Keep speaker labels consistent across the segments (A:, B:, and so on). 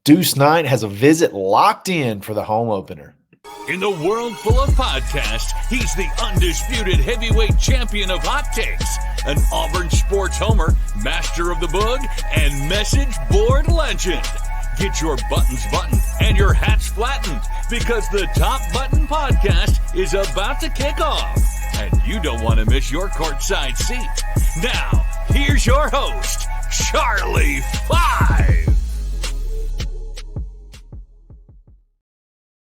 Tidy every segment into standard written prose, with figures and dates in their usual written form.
A: Deuce Knight has a visit locked in for the home opener.
B: In the world full of podcasts, he's the undisputed heavyweight champion of hot takes, an Auburn sports homer, master of the boog, and message board legend. Get your buttons buttoned and your hats flattened because the Top Button Podcast is about to kick off. And you don't want to miss your courtside seat. Now, here's your host, Charlie Five.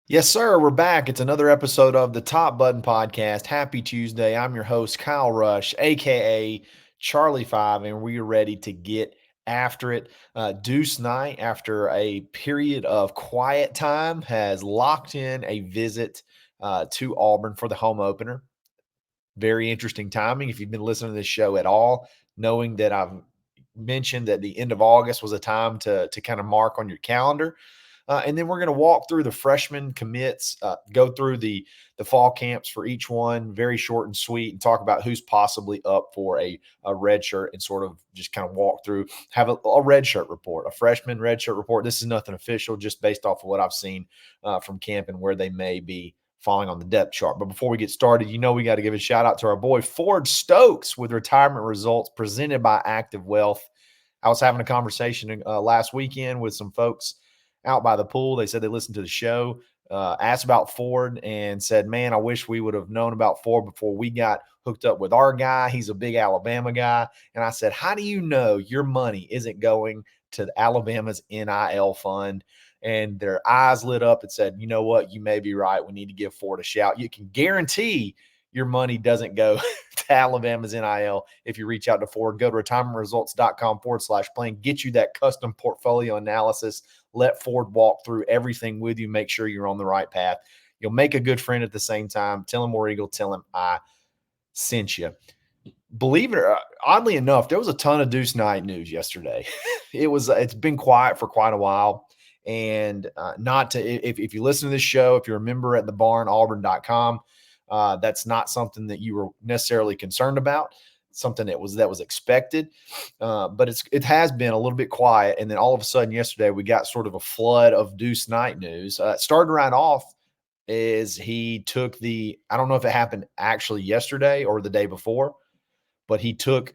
A: Yes, sir. We're back. It's another episode of the Top Button Podcast. Happy Tuesday. I'm your host, Kyle Rush, a.k.a. Charlie Five, and we are ready to get after it. Deuce Knight, after a period of quiet time, has locked in a visit to Auburn for the home opener. Very interesting timing. If you've been listening to this show at all, knowing that I've mentioned that the end of August was a time to kind of mark on your calendar. And then we're going to walk through the freshman commits, go through the fall camps for each one, very short and sweet, and talk about who's possibly up for a red shirt and sort of just kind of walk through, have a red shirt report, a freshman red shirt report. This is nothing official, just based off of what I've seen from camp and where they may be falling on the depth chart. But before we get started, we got to give a shout out to our boy Ford Stokes with retirement results presented by Active Wealth. I was having a conversation last weekend with some folks out by the pool. They said they listened to the show, asked about Ford, and said, man, I wish we would have known about Ford before we got hooked up with our guy. He's a big Alabama guy. And I said, how do you know your money isn't going to Alabama's NIL fund? And their eyes lit up and said, you know what? You may be right. We need to give Ford a shout. You can guarantee your money doesn't go to Alabama's NIL if you reach out to Ford. Go to retirementresults.com/plan. Get you that custom portfolio analysis. Let Ford walk through everything with you. Make sure you're on the right path. You'll make a good friend at the same time. Tell him War Eagle. Tell him I sent you. Believe it or oddly enough, there was a ton of Deuce Knight news yesterday. It's been quiet for quite a while. And if you listen to this show, if you're a member at thebarnauburn.com, that's not something that you were necessarily concerned about. Something that was expected, but it has been a little bit quiet. And then all of a sudden yesterday we got sort of a flood of Deuce Knight news. Starting right off is he took I don't know if it happened actually yesterday or the day before, but he took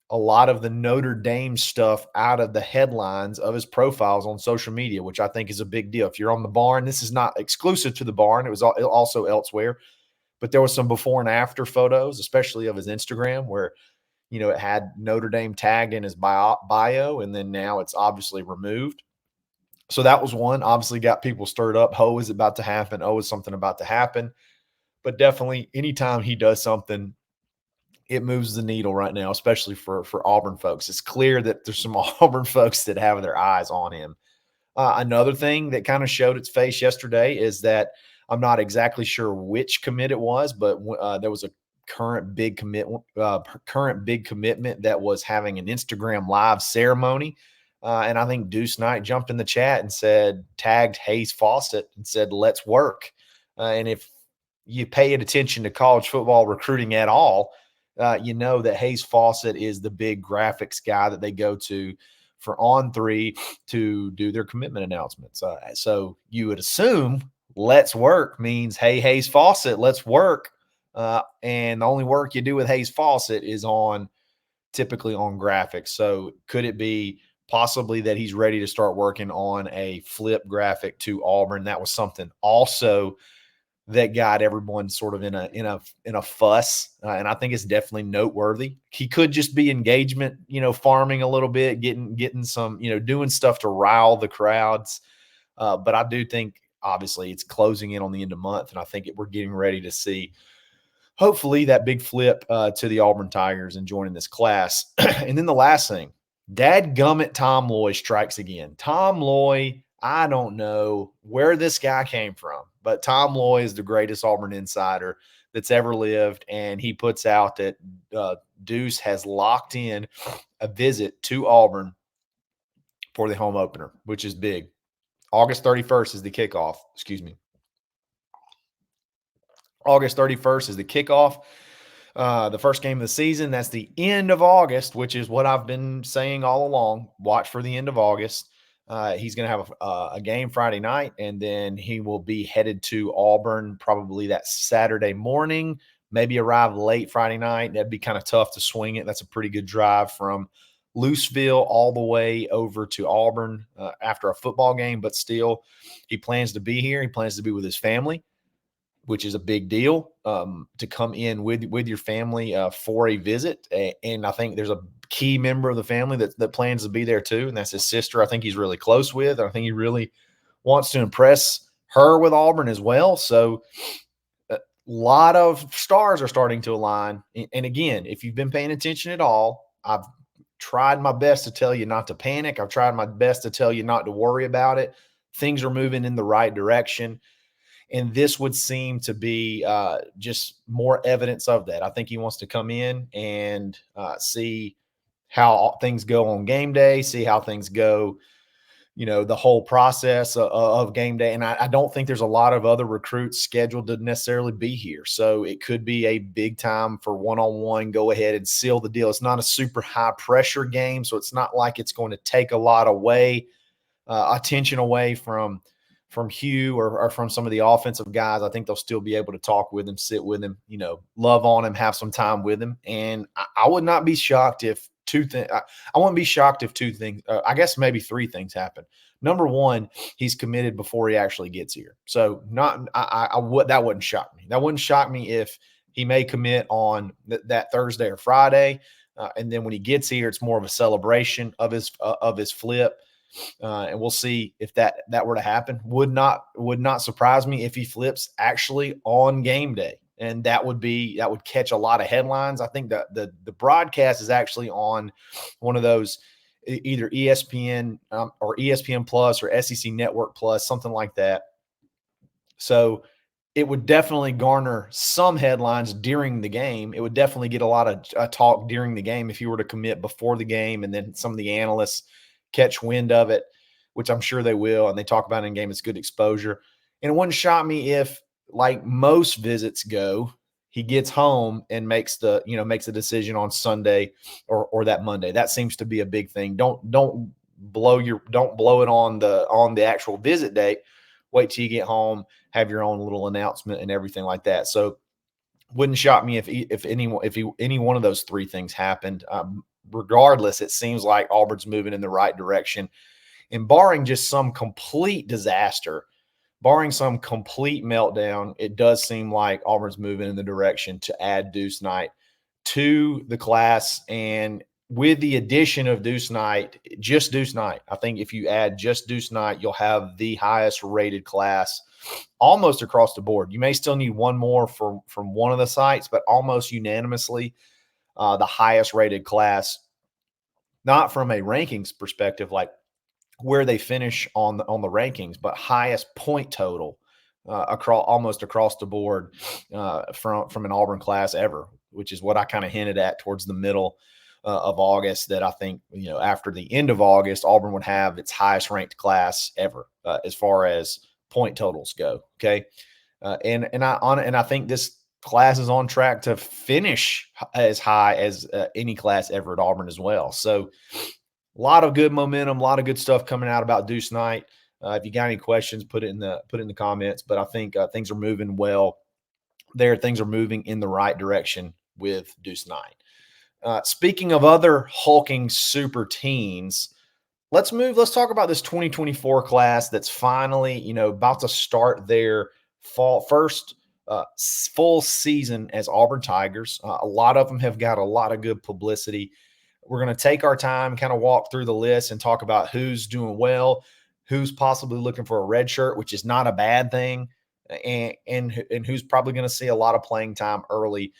A: a lot of the Notre Dame stuff out of the headlines of his profiles on social media, which I think is a big deal. If you're on the Barn, this is not exclusive to the Barn. It was also elsewhere. But there was some before and after photos, especially of his Instagram, where, it had Notre Dame tagged in his bio, and then now it's obviously removed. So that was one, obviously got people stirred up. Oh, is it about to happen? Oh, is something about to happen? But definitely anytime he does something, it moves the needle right now, especially for Auburn folks. It's clear that there's some Auburn folks that have their eyes on him. Another thing that kind of showed its face yesterday is that I'm not exactly sure which commit it was, but there was a current big commitment that was having an Instagram live ceremony. And I think Deuce Knight jumped in the chat and tagged Hayes Fawcett and said, let's work. And if you pay attention to college football recruiting at all, you know that Hayes Fawcett is the big graphics guy that they go to for On3 to do their commitment announcements. So you would assume let's work means, hey, Hayes Fawcett, let's work. And the only work you do with Hayes Fawcett is typically on graphics. So could it be possibly that he's ready to start working on a flip graphic to Auburn? That was something also that got everyone sort of in a fuss. And I think it's definitely noteworthy. He could just be engagement, farming a little bit, getting some, doing stuff to rile the crowds. But I do think, obviously, it's closing in on the end of the month, and I think we're getting ready to see, hopefully, that big flip to the Auburn Tigers and joining this class. And then the last thing, dadgummit, Tom Loy strikes again. Tom Loy, I don't know where this guy came from, but Tom Loy is the greatest Auburn insider that's ever lived, and he puts out that Deuce has locked in a visit to Auburn for the home opener, which is big. August 31st is the kickoff. August 31st is the kickoff. The first game of the season. That's the end of August, which is what I've been saying all along. Watch for the end of August. He's going to have a game Friday night, and then he will be headed to Auburn probably that Saturday morning, maybe arrive late Friday night. That'd be kind of tough to swing it. That's a pretty good drive from Louisville all the way over to Auburn after a football game, but still, he plans to be here. He plans to be with his family, which is a big deal, to come in with your family for a visit. And I think there's a key member of the family that plans to be there too, and that's his sister. I think he's really close with. I think he really wants to impress her with Auburn as well. So a lot of stars are starting to align. And again, if you've been paying attention at all, I've tried my best to tell you not to panic. I've tried my best to tell you not to worry about it. Things are moving in the right direction. And this would seem to be just more evidence of that. I think he wants to come in and see how things go on game day, see how things go, the whole process of game day. And I don't think there's a lot of other recruits scheduled to necessarily be here. So it could be a big time for one-on-one, go ahead and seal the deal. It's not a super high pressure game, so it's not like it's going to take a lot away, attention away from Hugh or from some of the offensive guys. I think they'll still be able to talk with him, sit with him, love on him, have some time with him. And I would not be shocked if I wouldn't be shocked if two things, I guess maybe three things happen. Number one, he's committed before he actually gets here. So that wouldn't shock me. That wouldn't shock me if he may commit on that Thursday or Friday. And then when he gets here, it's more of a celebration of his flip. And we'll see if that were to happen. Would not surprise me if he flips actually on game day, and that would catch a lot of headlines. I think that the broadcast is actually on one of those, either ESPN or ESPN Plus or SEC Network Plus, something like that. So it would definitely garner some headlines during the game. It would definitely get a lot of talk during the game if you were to commit before the game, and then some of the analysts catch wind of it, which I'm sure they will, and they talk about it in game. It's good exposure. And it wouldn't shock me if, like most visits go, he gets home and makes the decision on Sunday or that Monday. That seems to be a big thing. Don't blow it on the actual visit date. Wait till you get home, have your own little announcement and everything like that. So wouldn't shock me if any one of those three things happened. Regardless, it seems like Auburn's moving in the right direction. And barring just some complete disaster, barring some complete meltdown, it does seem like Auburn's moving in the direction to add Deuce Knight to the class. And with the addition of Deuce Knight, just Deuce Knight, I think if you add just Deuce Knight, you'll have the highest rated class almost across the board. You may still need one more from one of the sites, but almost unanimously, the highest rated class, not from a rankings perspective, like where they finish on the rankings, but highest point total almost across the board from an Auburn class ever, which is what I kind of hinted at towards the middle of August, that I think, after the end of August, Auburn would have its highest ranked class ever as far as point totals go. Okay. And I think this class is on track to finish as high as any class ever at Auburn as well. So a lot of good momentum, a lot of good stuff coming out about Deuce Knight. If you got any questions, put it in the comments. But I think things are moving well there. Things are moving in the right direction with Deuce Knight. Speaking of other hulking super teens, let's talk about this 2024 class that's finally, about to start their first full season as Auburn Tigers. A lot of them have got a lot of good publicity. We're going to take our time, kind of walk through the list and talk about who's doing well, who's possibly looking for a red shirt, which is not a bad thing, and who's probably going to see a lot of playing time early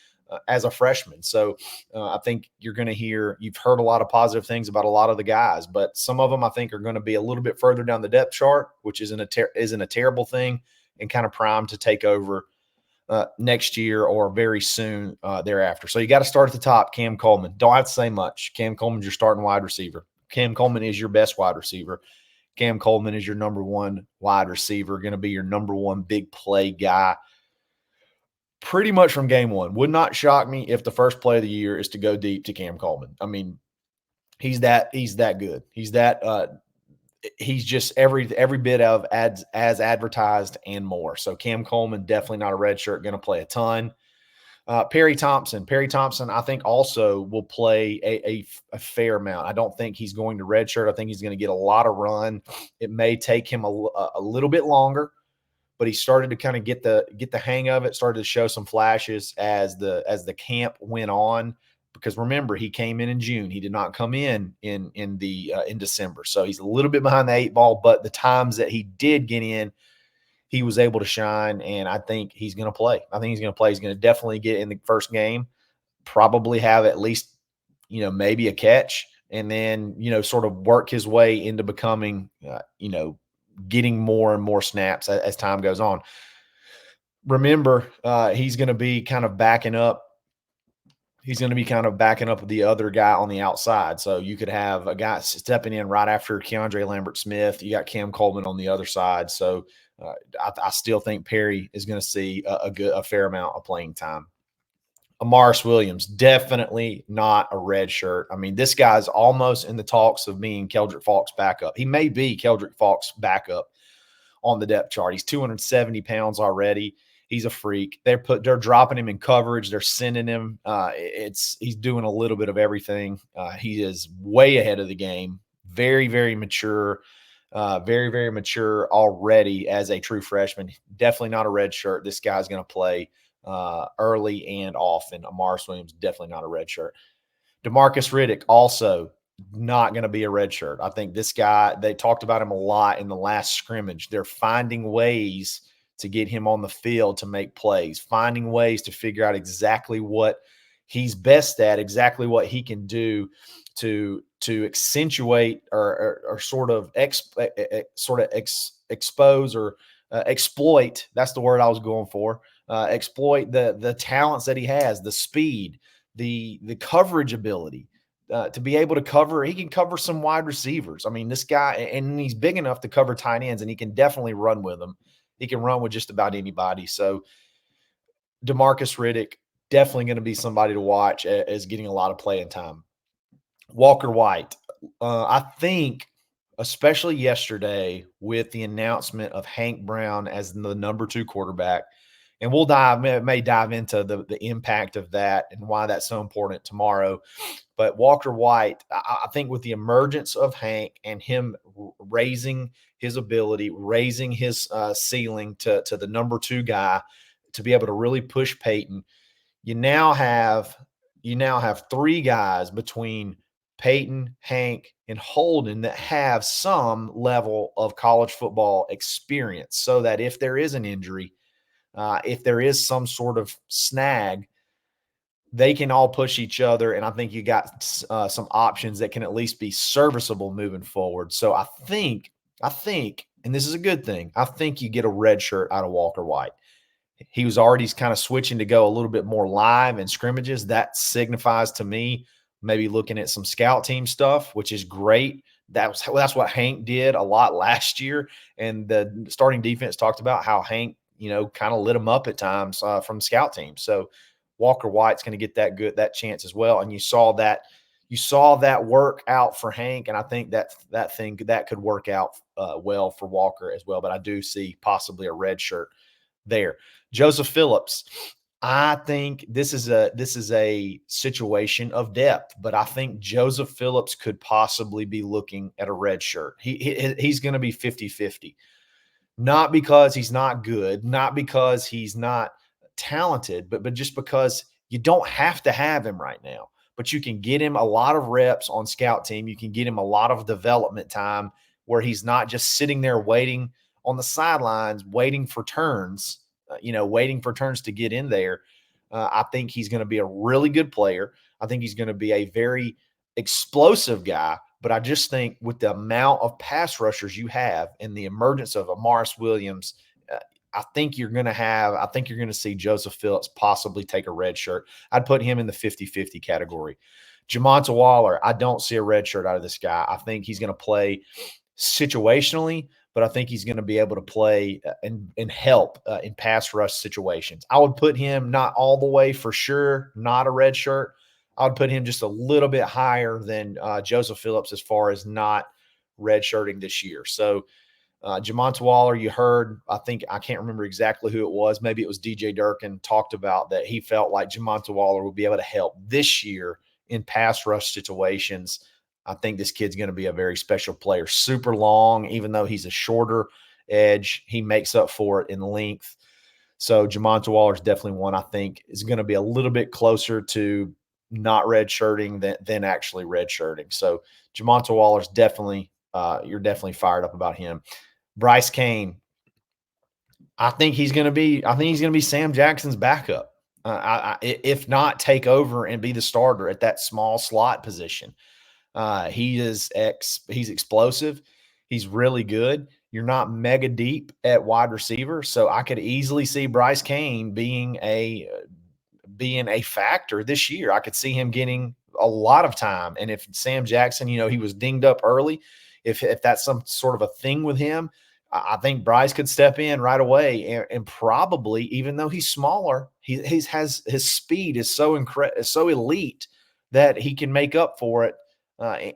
A: as a freshman. So I think you've heard a lot of positive things about a lot of the guys, but some of them I think are going to be a little bit further down the depth chart, which isn't a terrible thing, and kind of primed to take over next year or very soon thereafter. So you got to start at the top. Cam Coleman. Don't have to say much. Cam Coleman's your starting wide receiver. Cam Coleman is your best wide receiver. Cam Coleman is your number one wide receiver, going to be your number one big play guy pretty much from game one. Would not shock me if the first play of the year is to go deep to Cam Coleman. I mean, he's that good. he's just every bit of as advertised and more. So Cam Coleman, definitely not a redshirt, going to play a ton. Perry Thompson, I think also will play a fair amount. I don't think he's going to redshirt. I think he's going to get a lot of run. It may take him a little bit longer, but he started to kind of get the hang of it. Started to show some flashes as the camp went on. Because remember, he came in June. He did not come in December, so he's a little bit behind the 8 ball. But the times that he did get in, he was able to shine, and I think he's going to play. He's going to definitely get in the first game, probably have at least, maybe a catch, and then, sort of work his way into becoming, getting more and more snaps as time goes on. Remember, he's going to be kind of backing up. He's going to be kind of backing up the other guy on the outside. So you could have a guy stepping in right after Keandre Lambert-Smith. You got Cam Coleman on the other side. So I still think Perry is going to see a fair amount of playing time. Amaris Williams, definitely not a red shirt. I mean, this guy's almost in the talks of being Keldrick Faulk's backup. He may be Keldrick Faulk's backup on the depth chart. He's 270 pounds already. He's a freak. They're dropping him in coverage. They're sending him. He's doing a little bit of everything. He is way ahead of the game. Very, very mature. Very, very mature already as a true freshman. Definitely not a red shirt. This guy's going to play early and often. Amaris Williams, definitely not a red shirt. DeMarcus Riddick, also not going to be a red shirt. I think this guy, they talked about him a lot in the last scrimmage. They're finding ways to get him on the field to make plays, finding ways to figure out exactly what he's best at, exactly what he can do to accentuate or sort of expose or exploit. That's the word I was going for. Exploit the talents that he has, the speed, the coverage ability. To be able to cover, he can cover some wide receivers. I mean, this guy, and he's big enough to cover tight ends, and he can definitely run with them. He can run with just about anybody. So DeMarcus Riddick, definitely going to be somebody to watch as getting a lot of playing time. Walker White, I think, especially yesterday with the announcement of Hank Brown as the number 2 quarterback, and we'll may dive into the impact of that and why that's so important tomorrow. But Walker White, I think with the emergence of Hank and him raising his ability, raising his ceiling to the number 2 guy to be able to really push Peyton, you now have 3 guys between Peyton, Hank, and Holden that have some level of college football experience, so that if there is an injury, if there is some sort of snag, they can all push each other. And I think you got some options that can at least be serviceable moving forward. So I think, and this is a good thing, I think you get a red shirt out of Walker White. He was already kind of switching to go a little bit more live in scrimmages. That signifies to me maybe looking at some scout team stuff, which is great. That's what Hank did a lot last year. And the starting defense talked about how Hank, kind of lit him up at times from scout teams. So Walker White's going to get that chance as well. And you saw that work out for Hank. And I think that could work out well for Walker as well. But I do see possibly a red shirt there. Joseph Phillips, I think this is a situation of depth, but I think Joseph Phillips could possibly be looking at a red shirt. He's going to be 50-50. Not because he's not good, not because he's not talented, but just because you don't have to have him right now. But you can get him a lot of reps on scout team. You can get him a lot of development time where he's not just sitting there waiting on the sidelines, waiting for turns, to get in there. I think he's going to be a really good player. I think he's going to be a very explosive guy. But I just think with the amount of pass rushers you have and the emergence of Amaris Williams, I think you're going to see Joseph Phillips possibly take a red shirt. I'd put him in the 50-50 category. Jamonta Waller, I don't see a red shirt out of this guy. I think he's going to play situationally, but I think he's going to be able to play and help in pass rush situations. I would put him not all the way for sure, not a red shirt. I would put him just a little bit higher than Joseph Phillips as far as not redshirting this year. So Jamonta Waller, you heard, I can't remember exactly who it was. Maybe it was DJ Durkin talked about that he felt like Jamonta Waller would be able to help this year in pass rush situations. I think this kid's going to be a very special player. Super long, even though he's a shorter edge, he makes up for it in length. So Jamonta Waller is definitely one I think is going to be a little bit closer to not redshirting than actually redshirting. So Jamonta Waller's definitely you're definitely fired up about him. Bryce Cain, I think he's going to be Sam Jackson's backup. If not take over and be the starter at that small slot position. He's explosive. He's really good. You're not mega deep at wide receiver, so I could easily see Bryce Cain being a factor this year. I could see him getting a lot of time. And if Sam Jackson, he was dinged up early, if that's some sort of a thing with him, I think Bryce could step in right away and probably, even though he's smaller, he has his speed is so elite that he can make up for it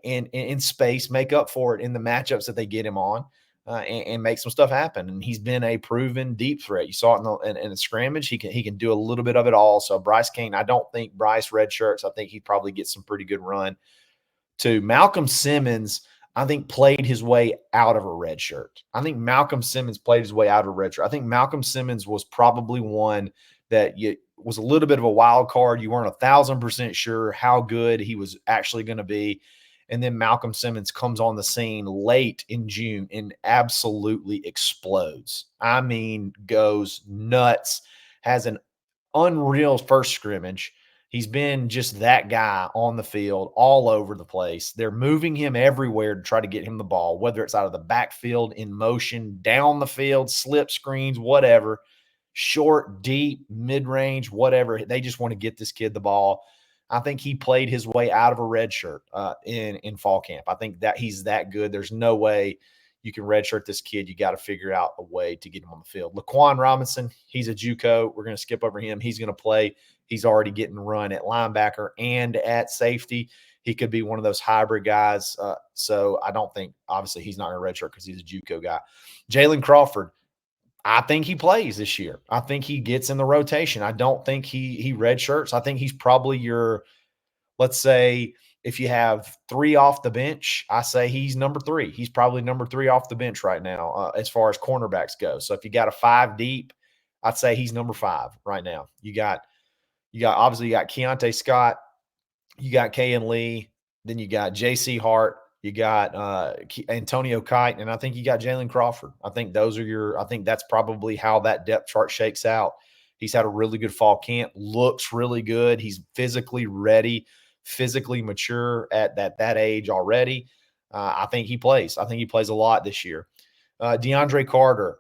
A: in space, make up for it in the matchups that they get him on. And make some stuff happen. And he's been a proven deep threat. You saw it in the scrimmage. He can do a little bit of it all. So Bryce Cain, I don't think Bryce redshirts. I think he probably gets some pretty good run. To Malcolm Simmons, I think played his way out of a red shirt. I think Malcolm Simmons played his way out of a red shirt. I think Malcolm Simmons was probably one that was a little bit of a wild card. You weren't 1,000% sure how good he was actually going to be. And then Malcolm Simmons comes on the scene late in June and absolutely explodes. I mean, goes nuts, has an unreal first scrimmage. He's been just that guy on the field all over the place. They're moving him everywhere to try to get him the ball, whether it's out of the backfield, in motion, down the field, slip screens, whatever, short, deep, mid-range, whatever. They just want to get this kid the ball. I think he played his way out of a red shirt in fall camp. I think that he's that good. There's no way you can redshirt this kid. You got to figure out a way to get him on the field. Laquan Robinson, he's a JUCO. We're going to skip over him. He's going to play. He's already getting run at linebacker and at safety. He could be one of those hybrid guys. So I don't think, obviously, he's not going to redshirt because he's a JUCO guy. Jalen Crawford, I think he plays this year. I think he gets in the rotation. I don't think he redshirts. I think he's probably your, let's say, if you have 3 off the bench, I say he's number 3. He's probably number 3 off the bench right now as far as cornerbacks go. So if you got a 5 deep, I'd say he's number 5 right now. You got obviously you got Keontae Scott, you got Kayan Lee, then you got J.C. Hart, you got Antonio Kite, and I think you got Jalen Crawford. I think I think that's probably how that depth chart shakes out. He's had a really good fall camp, looks really good. He's physically ready, physically mature at that age already. I think he plays. I think he plays a lot this year. DeAndre Carter,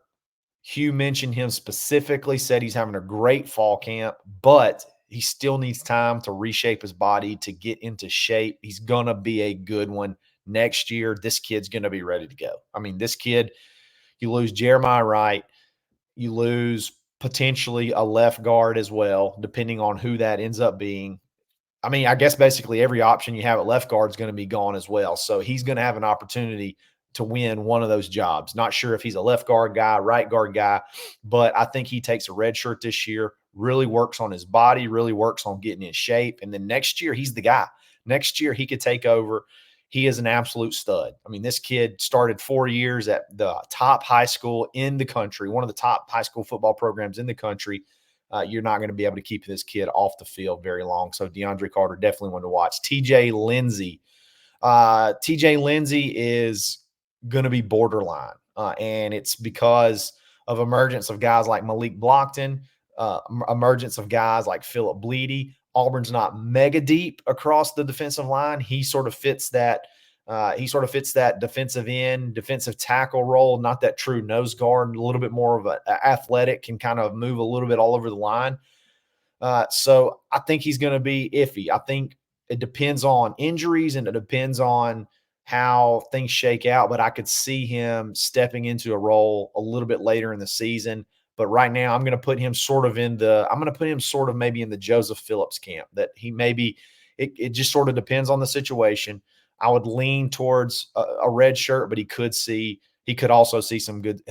A: Hugh mentioned him specifically, said he's having a great fall camp, but he still needs time to reshape his body, to get into shape. He's going to be a good one next year. This kid's going to be ready to go. I mean, this kid, you lose Jeremiah Wright, you lose potentially a left guard as well, depending on who that ends up being. I mean, I guess basically every option you have at left guard is going to be gone as well. So he's going to have an opportunity to win one of those jobs. Not sure if he's a left guard guy, right guard guy, but I think he takes a red shirt this year, really works on his body, really works on getting in shape. And then next year, he's the guy. Next year, he could take over. He is an absolute stud. I mean, this kid started 4 years at the top high school in the country, one of the top high school football programs in the country. You're not going to be able to keep this kid off the field very long. So DeAndre Carter, definitely one to watch. TJ Lindsey. TJ Lindsey is going to be borderline. And it's because of emergence of guys like Malik Blockton, emergence of guys like Philip Bleedy. Auburn's not mega deep across the defensive line. He sort of fits that. Defensive end, defensive tackle role, not that true nose guard, a little bit more of an athletic, can kind of move a little bit all over the line. So I think he's going to be iffy. I think it depends on injuries and it depends on how things shake out, but I could see him stepping into a role a little bit later in the season. But right now I'm going to put him maybe in the Joseph Phillips camp, that he maybe, it just sort of depends on the situation. I would lean towards a red shirt, but he could also see some good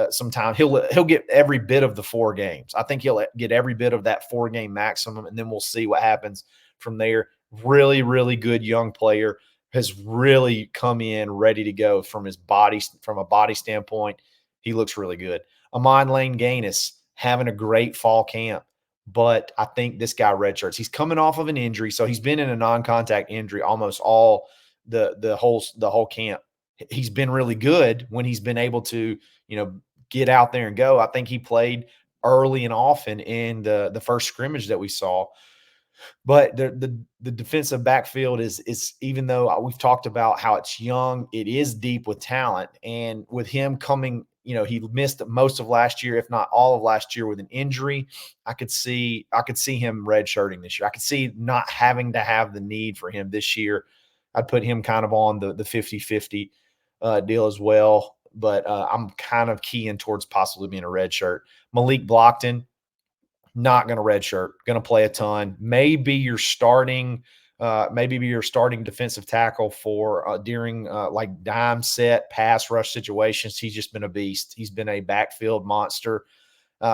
A: some time. He'll get every bit of the 4 games. I think he'll get every bit of that 4-game maximum, and then we'll see what happens from there. Really, really good young player, has really come in ready to go from a body standpoint. He looks really good. Amon Lane Gaines having a great fall camp, but I think this guy redshirts. He's coming off of an injury, so he's been in a non-contact injury almost all the whole camp. He's been really good when he's been able to, get out there and go. I think he played early and often in the first scrimmage that we saw. But the defensive backfield is even though we've talked about how it's young, it is deep with talent. And with him coming, he missed most of last year, if not all of last year, with an injury. I could see him redshirting this year. I could see not having to have the need for him this year. I'd put him kind of on the 50-50 deal as well. But I'm kind of keying towards possibly being a redshirt. Malik Blockton, not going to redshirt, going to play a ton. Maybe your starting defensive tackle for during like dime set pass rush situations. He's just been a beast. He's been a backfield monster.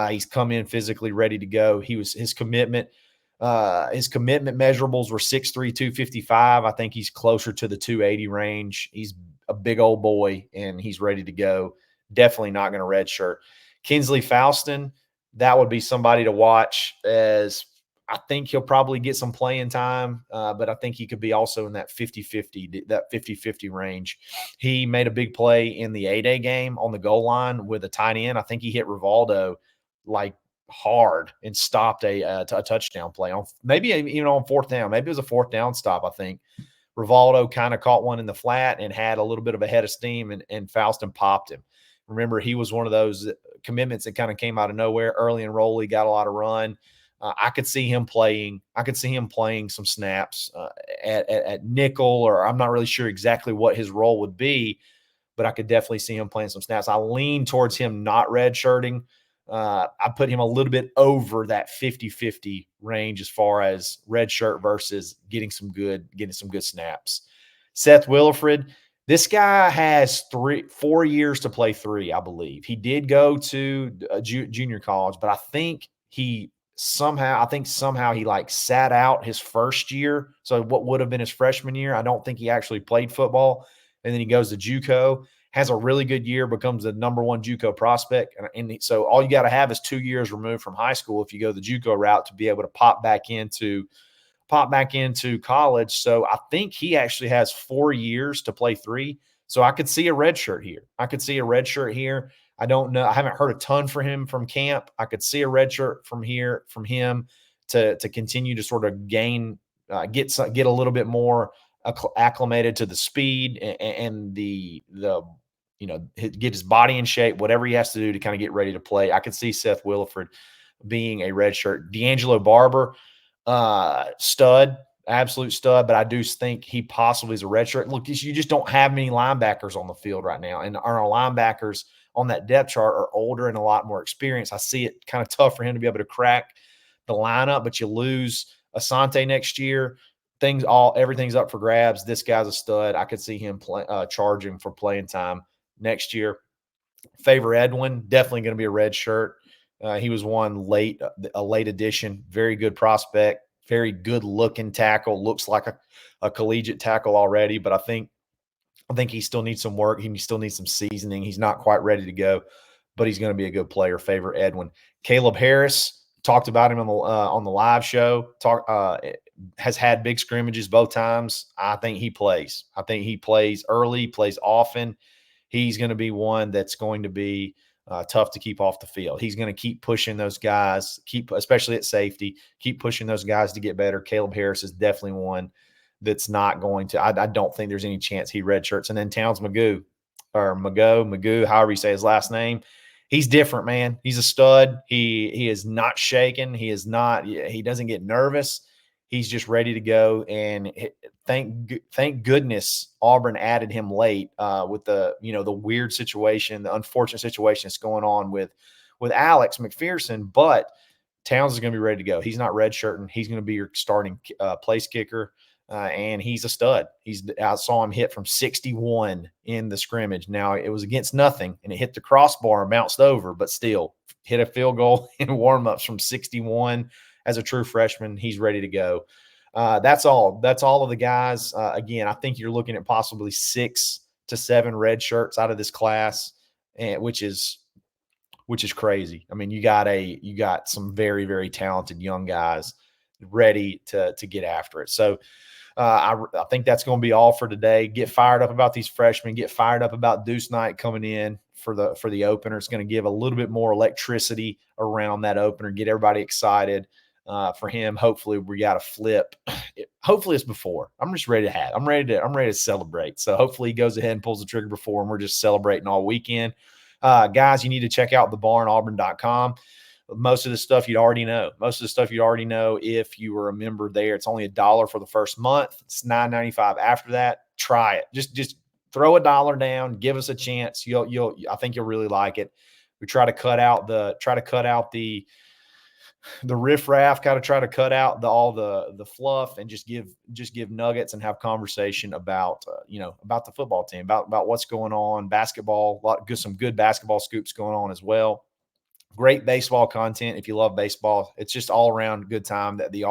A: He's come in physically ready to go. His commitment measurables were 6'3", 255. I think he's closer to the 280 range. He's a big old boy and he's ready to go. Definitely not going to redshirt. Kinsley Falston, that would be somebody to watch, as I think he'll probably get some playing time, but I think he could be also in that 50-50 range. He made a big play in the A-Day game on the goal line with a tight end. I think he hit Rivaldo like hard and stopped a touchdown play on maybe even on 4th down. Maybe it was a 4th down stop, I think. Rivaldo kind of caught one in the flat and had a little bit of a head of steam, and Falston popped him. Remember, he was one of those commitments that kind of came out of nowhere, early enrollee, got a lot of run. I could see him playing some snaps at nickel, or I'm not really sure exactly what his role would be, but I could definitely see him playing some snaps. I lean towards him not redshirting. I put him a little bit over that 50-50 range as far as redshirt versus getting some good snaps. Seth Williford, this guy has 4 years to play 3, I believe. He did go to junior college, but I think somehow he like sat out his first year. So what would have been his freshman year, I don't think he actually played football. And then he goes to JUCO, has a really good year, becomes the number 1 JUCO prospect. And so all you got to have is 2 years removed from high school if you go the JUCO route to be able to pop back into college. So I think he actually has 4 years to play 3. So I could see a red shirt here. I don't know. I haven't heard a ton for him from camp. I could see a red shirt from him to continue to sort of gain, get a little bit more acclimated to the speed and the get his body in shape, whatever he has to do to kind of get ready to play. I could see Seth Williford being a red shirt. D'Angelo Barber, stud, absolute stud, but I do think he possibly is a redshirt. Look, you just don't have many linebackers on the field right now, and our linebackers on that depth chart are older and a lot more experienced. I see it kind of tough for him to be able to crack the lineup, but you lose Asante next year. Everything's up for grabs. This guy's a stud. I could see him charging for playing time next year. Favor Edwin, definitely going to be a red shirt. He was a late addition, very good prospect, very good looking tackle. Looks like a collegiate tackle already, but I think he still needs some work. He still needs some seasoning. He's not quite ready to go, but he's going to be a good player. Favor Edwin. Caleb Harris, talked about him on the live show. Has had big scrimmages both times. I think he plays. I think he plays early, plays often. He's going to be one that's going to be tough to keep off the field. He's going to keep pushing those guys, especially at safety, keep pushing those guys to get better. Caleb Harris is definitely one that's not going to. I don't think there's any chance he redshirts. And then Towns Magoo, however you say his last name. He's different, man. He's a stud. He is not shaken. He doesn't get nervous. He's just ready to go. And thank goodness Auburn added him late with the weird situation, the unfortunate situation that's going on with Alex McPherson. But Towns is going to be ready to go. He's not redshirting. He's going to be your starting place kicker. and he's a stud. I saw him hit from 61 in the scrimmage. Now, it was against nothing, and it hit the crossbar and bounced over, but still hit a field goal in warm-ups from 61 as a true freshman. He's ready to go. That's all. That's all of the guys. Again, I think you're looking at possibly 6 to 7 red shirts out of this class, which is crazy. I mean, you got some very, very talented young guys ready to get after it. So I think that's going to be all for today. Get fired up about these freshmen. Get fired up about Deuce Knight coming in for the opener. It's going to give a little bit more electricity around that opener. Get everybody excited for him. Hopefully, we got a flip. Hopefully, it's before. I'm just ready to have. I'm ready to celebrate. So hopefully, he goes ahead and pulls the trigger before, and we're just celebrating all weekend. Guys, you need to check out thebarnauburn.com. Most of the stuff you'd already know. If you were a member there. It's only $1 for the first month. It's $9.95 after that. Try it. Just throw $1 down. Give us a chance. I think you'll really like it. We try to cut out the riffraff, kind of try to cut out all the fluff, and just give nuggets and have conversation about about the football team, about what's going on, basketball, some good basketball scoops going on as well. Great baseball content if you love baseball. It's just all around good time. That the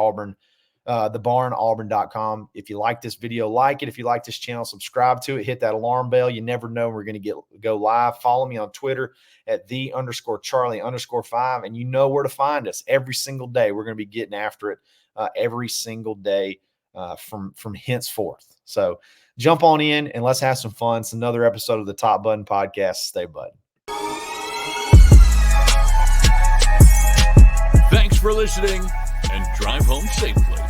A: barnauburn.com. If you like this video, like it. If you like this channel, subscribe to it. Hit that alarm bell. You never know when we're going to go live. Follow me on Twitter at @the_Charlie_5, and you know where to find us every single day. We're going to be getting after it every single day from henceforth. So jump on in and let's have some fun. It's another episode of the Top Button Podcast. Stay button.
B: Thanks for listening, and drive home safely.